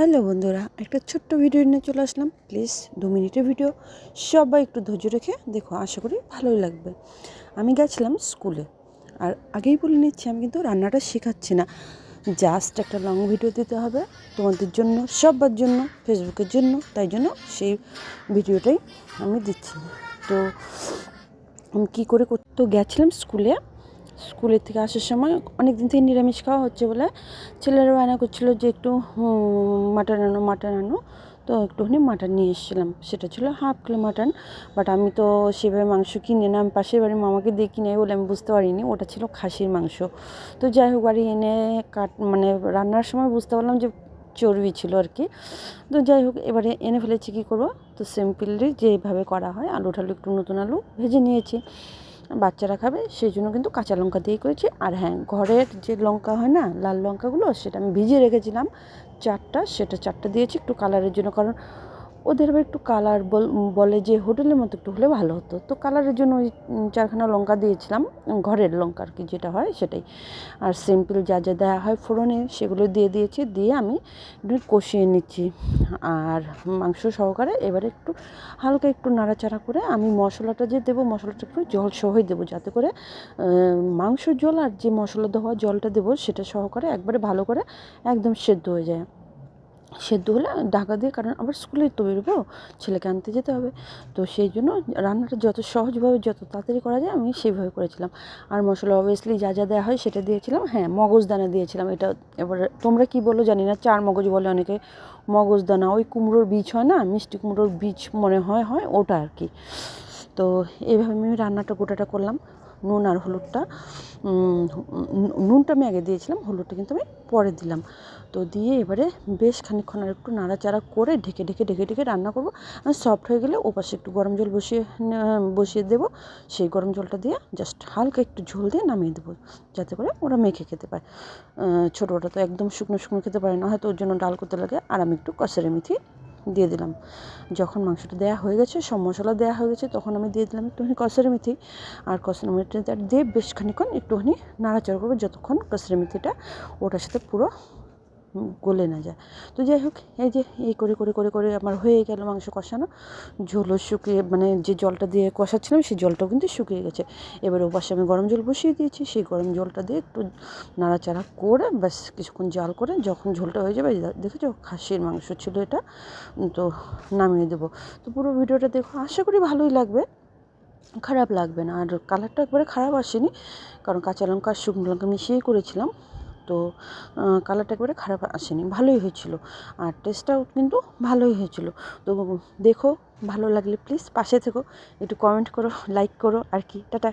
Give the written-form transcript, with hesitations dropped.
Hello বন্ধুরা, একটা ছোট্ট ভিডিও নিয়ে চলে আসলাম। প্লিজ 2 মিনিটের ভিডিও, সবাই একটু ধৈর্য রেখে দেখো, আশা করি ভালোই লাগবে। আমি গেছিলাম স্কুলে, আর আগেই বলে নিচ্ছি আমি কিন্তু রান্নাটা শেখাচ্ছি না, জাস্ট একটা লং ভিডিও দিতে হবে তোমাদের জন্য, সবার জন্য, ফেসবুকের জন্য। তাই জন্য সেই ভিডিওটাই আমি দিচ্ছি। তো আমি কী করে তো গেছিলাম স্কুলের থেকে আসার সময় অনেক দিন থেকে নিরামিষ খাওয়া হচ্ছে বলে ছেলেরা বায়না করছিলো যে একটু মাটন আনো। তো একটুখানি মাটন নিয়ে এসেছিলাম, সেটা ছিল 1/2 কিলো মাটন। বাট আমি তো সেভাবে মাংস কিনে না, আমি পাশের বাড়ির মামাকে দিয়ে কিনে বলে আমি বুঝতে পারিনি ওটা ছিল খাসির মাংস। তো যাই হোক, বাড়ি এনে রান্নার সময় বুঝতে পারলাম যে চর্বি ছিল আর কি। তো যাই হোক, এবারে এনে ফেলেছি, কী করবো। তো সিম্পলি যেভাবে করা হয়, আলু একটু নতুন আলু ভেজে নিয়েছি, বাচ্চারা খাবে সেই জন্য কিন্তু কাঁচা লঙ্কা দিয়েই করেছি। আর হ্যাঁ, ঘরের যে লঙ্কা হয় না, লাল লঙ্কাগুলো, সেটা আমি ভিজিয়ে রেখেছিলাম 4টা, সেটা 4টা দিয়েছি একটু কালারের জন্য, কারণ ওদের আবার একটু কালার বলে যে হোটেলের মতো একটু হলে ভালো হতো। তো কালারের জন্য ওই 4খানা লঙ্কা দিয়েছিলাম, ঘরের লঙ্কা আর কি, যেটা হয় সেটাই। আর সিম্পল যা যা দেওয়া হয় ফোড়নে সেগুলো দিয়ে দিয়েছি, দিয়ে আমি একটু কষিয়ে নিচ্ছি। আর মাংস সহকারে এবারে একটু হালকা একটু নাড়াচাড়া করে আমি মশলাটা যে দেবো, মশলাটা একটু জল সহই দেবো, যাতে করে মাংসর জল আর যে মশলা দেওয়া জলটা দেবো সেটা সহকারে একবারে ভালো করে একদম সেদ্ধ হয়ে যায়। সেদ্ধ হলে ঢাকা দিয়ে, কারণ আবার স্কুলে তো বেরোবো, ছেলেকে আনতে যেতে হবে। তো সেই জন্য রান্নাটা যত সহজভাবে যত তাড়াতাড়ি করা যায় আমি সেইভাবে করেছিলাম। আর মশলা অবভিয়াসলি যা যা দেওয়া হয় সেটা দিয়েছিলাম। হ্যাঁ, মগজদানা দিয়েছিলাম। এটা এবার তোমরা কি বলো জানি না, 4 মগজ বলে অনেকে, মগজদানা ওই কুমড়োর বীজ হয় না, মিষ্টি কুমড়োর বীজ মনে হয় ওটা আর কি। তো এইভাবে আমি রান্নাটা গোটাটা করলাম। নুন আর হলুদটা, নুনটা আমি আগে দিয়েছিলাম, হলুদটা কিন্তু আমি পরে দিলাম। তো দিয়ে এবারে বেশ খানিকক্ষণ আর একটু নাড়াচাড়া করে ঢেকে ঢেকে রান্না করবো। সফট হয়ে গেলে ওপাশে একটু গরম জল বসিয়ে দেবো। সেই গরম জলটা দিয়ে জাস্ট হালকা একটু ঝোল দিয়ে নামিয়ে দেবো, যাতে করে ওরা মেখে খেতে পারে। ছোটোটা তো একদম শুকনো শুকনো খেতে পারে না, হয়তো ওর জন্য ডাল করতে লাগে। আর আমি একটু কসুরি মেথি দিয়ে দিলাম। যখন মাংসটা দেওয়া হয়ে গেছে, সব মশলা দেওয়া হয়ে গেছে, তখন আমি দিয়ে দিলাম একটুখানি কসুরি মেথি। আর কসুরি মেথিটা দিয়ে বেশ খানিকক্ষণ একটুখানি নাড়াচাড়া করবো, যতক্ষণ কসুরি মেথিটা ওটার সাথে পুরো গলে না যায়। তো যাই হোক, এই যে এই করে আমার হয়ে গেল মাংস কষানো। ঝোলও শুকিয়ে, মানে যে জলটা দিয়ে কষাচ্ছিলাম সেই জলটাও কিন্তু শুকিয়ে গেছে। এবার ওপাশে আমি গরম জল বসিয়ে দিয়েছি, সেই গরম জলটা দিয়ে একটু নাড়াচাড়া করে ব্যাস কিছুক্ষণ জাল করে যখন ঝোলটা হয়ে যাবে, দেখেছো খাসির মাংস ছিল এটা, তো নামিয়ে দেবো। তো পুরো ভিডিওটা দেখো, আশা করি ভালোই লাগবে, খারাপ লাগবে না। আর কালারটা একবারে খারাপ আসেনি, কারণ কাঁচা লঙ্কা আর শুকনো লঙ্কা মিশিয়েই করেছিলাম। তো কালারটা একবারে খারাপ আসেনি, ভালোই হয়েছিল। আর টেস্টটাও কিন্তু ভালোই হয়েছিল। তো দেখো, ভালো লাগলে প্লিজ পাশে থেকো, একটু কমেন্ট করো, লাইক করো আর কি। টাটা।